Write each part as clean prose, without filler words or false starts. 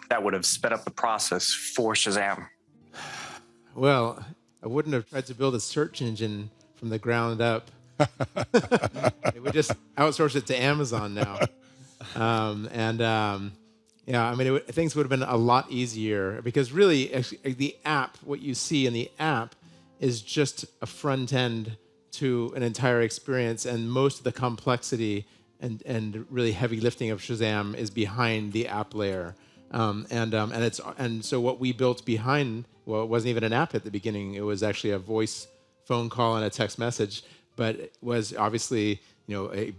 that would have sped up the process for Shazam? Well, I wouldn't have tried to build a search engine from the ground up. We just outsource it to Amazon now. Yeah, I mean, things would have been a lot easier because really, the app, what you see in the app is just a front end to an entire experience, and most of the complexity and really heavy lifting of Shazam is behind the app layer. So what we built behind, well, it wasn't even an app at the beginning. It was actually a voice phone call and a text message, but it was obviously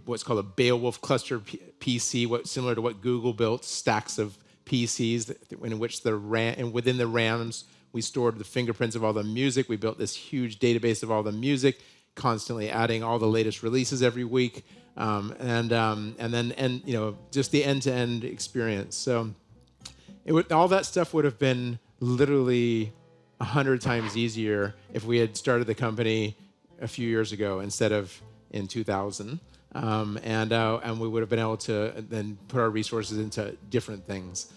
what's called a Beowulf cluster PC, similar to what Google built, stacks of PCs in which and within the RAMs we stored the fingerprints of all the music. We built this huge database of all the music, constantly adding all the latest releases every week, and then just the end-to-end experience. So all that stuff would have been literally 100 times easier if we had started the company a few years ago instead of in 2000, and we would have been able to then put our resources into different things.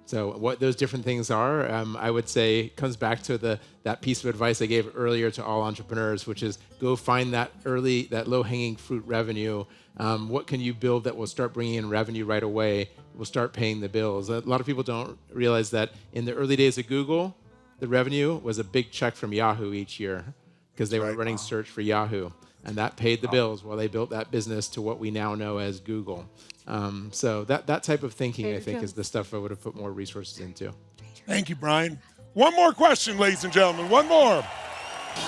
So what those different things are, I would say, comes back to that piece of advice I gave earlier to all entrepreneurs, which is go find that low-hanging fruit revenue. What can you build that will start bringing in revenue right away, will start paying the bills? A lot of people don't realize that in the early days of Google, the revenue was a big check from Yahoo each year because they were running search for Yahoo. And that paid the bills while they built that business to what we now know as Google. So that type of thinking, I think, is the stuff I would have put more resources into. Thank you, Brian. One more question, ladies and gentlemen. One more.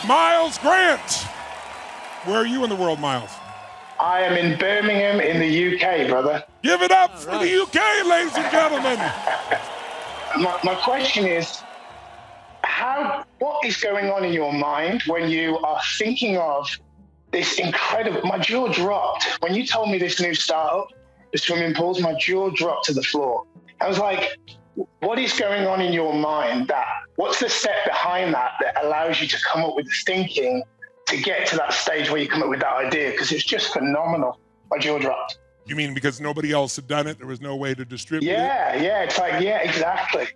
Miles Grant. Where are you in the world, Miles? I am in Birmingham in the UK, brother. Give it up for the UK, ladies and gentlemen. My question is, what is going on in your mind when you are thinking of this incredible, my jaw dropped. When you told me this new startup, the swimming pools, my jaw dropped to the floor. I was like, what is going on in your mind? What's the step behind that allows you to come up with this thinking to get to that stage where you come up with that idea? Because it's just phenomenal. My jaw dropped. You mean because nobody else had done it? There was no way to distribute it? Yeah. It's like, yeah, exactly.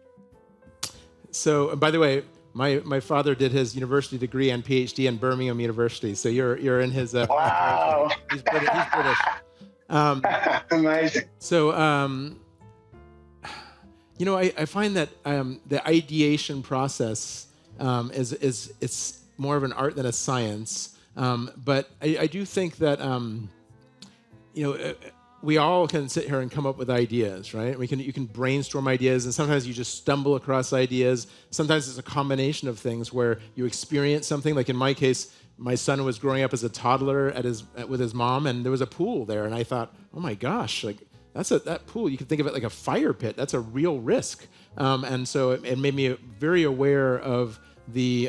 So, by the way, my father did his university degree and PhD in Birmingham University. So you're in his. Wow. He's British. Amazing. So I find that the ideation process it's more of an art than a science. But I do think that we all can sit here and come up with ideas, right? You can brainstorm ideas, and sometimes you just stumble across ideas. Sometimes it's a combination of things where you experience something. Like in my case, my son was growing up as a toddler with his mom, and there was a pool there, and I thought, oh my gosh, like that pool. You can think of it like a fire pit. That's a real risk, and so it made me very aware of the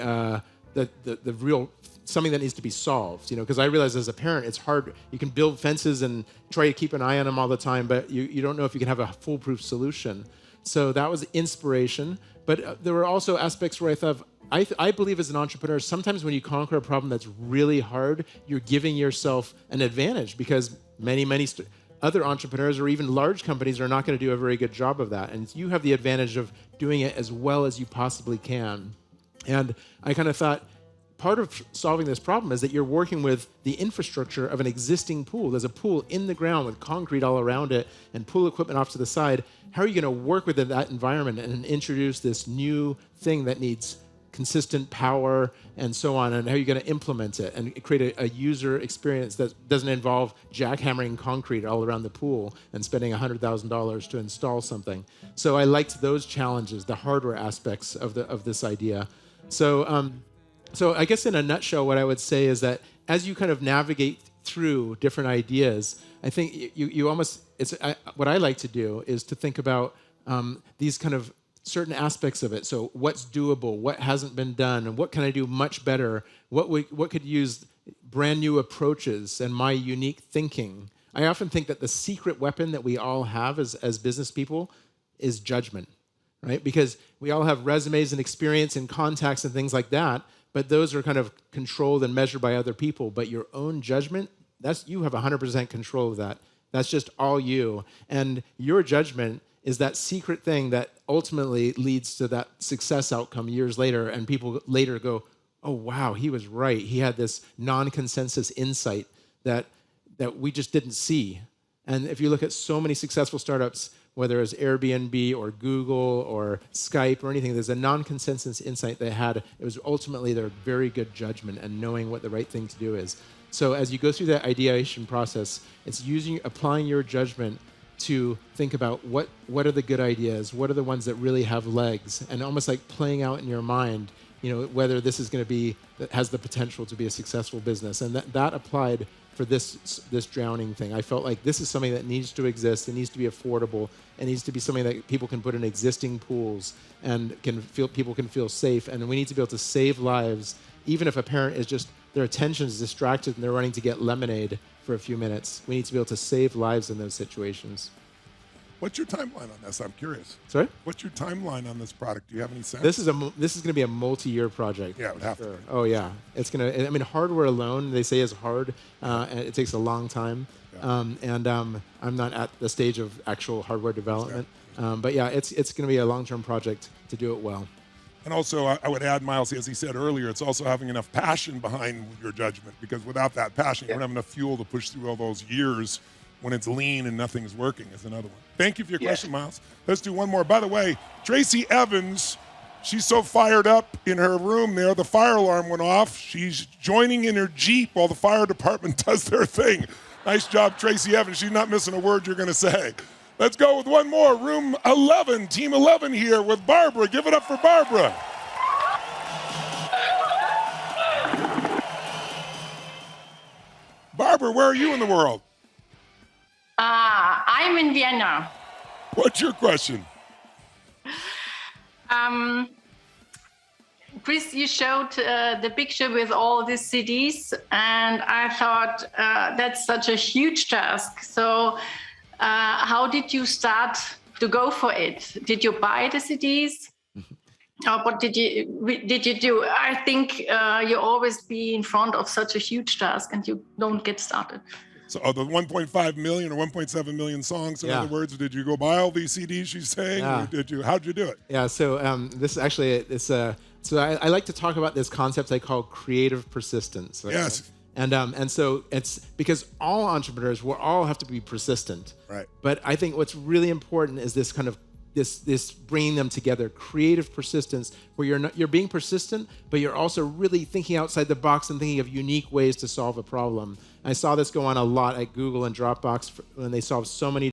real. Something that needs to be solved, because I realize as a parent, it's hard. You can build fences and try to keep an eye on them all the time, but you don't know if you can have a foolproof solution. So that was inspiration. But there were also aspects where I thought, I believe as an entrepreneur, sometimes when you conquer a problem that's really hard, you're giving yourself an advantage because many other entrepreneurs or even large companies are not going to do a very good job of that. And you have the advantage of doing it as well as you possibly can. And I kind of thought, part of solving this problem is that you're working with the infrastructure of an existing pool. There's a pool in the ground with concrete all around it and pool equipment off to the side. How are you going to work within that environment and introduce this new thing that needs consistent power and so on, and how are you going to implement it and create a user experience that doesn't involve jackhammering concrete all around the pool and spending $100,000 to install something. So I liked those challenges, the hardware aspects of this idea. So I guess in a nutshell, what I would say is that as you kind of navigate through different ideas, I think what I like to do is to think about these kind of certain aspects of it. So what's doable, what hasn't been done, and what can I do much better? What could use brand new approaches and my unique thinking? I often think that the secret weapon that we all have as business people is judgment, right? Because we all have resumes and experience and contacts and things like that, but those are kind of controlled and measured by other people. But your own judgment, you have 100% control of that. That's just all you. And your judgment is that secret thing that ultimately leads to that success outcome years later, and people later go, oh, wow, he was right. He had this non-consensus insight that we just didn't see. And if you look at so many successful startups, whether it's Airbnb or Google or Skype or anything, there's a non-consensus insight they had. It was ultimately their very good judgment and knowing what the right thing to do is. So as you go through that ideation process, it's applying your judgment to think about what are the good ideas, what are the ones that really have legs, and almost like playing out in your mind, whether this is going to be, that has the potential to be a successful business. And that applied for this drowning thing. I felt like this is something that needs to exist. It needs to be affordable. It needs to be something that people can put in existing pools and people can feel safe. And we need to be able to save lives, even if a parent is just, their attention is distracted and they're running to get lemonade for a few minutes. We need to be able to save lives in those situations. What's your timeline on this? I'm curious. Sorry? What's your timeline on this product? Do you have any sense? This is going to be a multi-year project. Yeah, it would have to be. Oh yeah, it's going to. I mean, hardware alone, they say, is hard, and it takes a long time. Yeah. I'm not at the stage of actual hardware development, but yeah, it's going to be a long-term project to do it well. And also, I would add, Miles, as he said earlier, it's also having enough passion behind your judgment, because without that passion, you don't have enough fuel to push through all those years when it's lean and nothing's working is another one. Thank you for your question, Miles. Let's do one more. By the way, Tracy Evans, she's so fired up in her room there, the fire alarm went off. She's joining in her Jeep while the fire department does their thing. Nice job, Tracy Evans. She's not missing a word you're going to say. Let's go with one more. Room 11, Team 11 here with Barbara. Give it up for Barbara. Barbara, where are you in the world? I'm in Vienna. What's your question? Chris, you showed the picture with all these CDs, and I thought that's such a huge task. So how did you start to go for it? Did you buy the CDs? Or what did you do? I think you always be in front of such a huge task and you don't get started. So the 1.5 million or 1.7 million songs, in other words, did you go buy all these CDs she's saying? Yeah. Or how'd you do it? Yeah, so this is actually, so I like to talk about this concept I call creative persistence. Right? Yes. And so it's because all entrepreneurs, we all have to be persistent. Right. But I think what's really important is this kind of this bringing them together, creative persistence, where you're being persistent, but you're also really thinking outside the box and thinking of unique ways to solve a problem. I saw this go on a lot at Google and Dropbox when they solved so many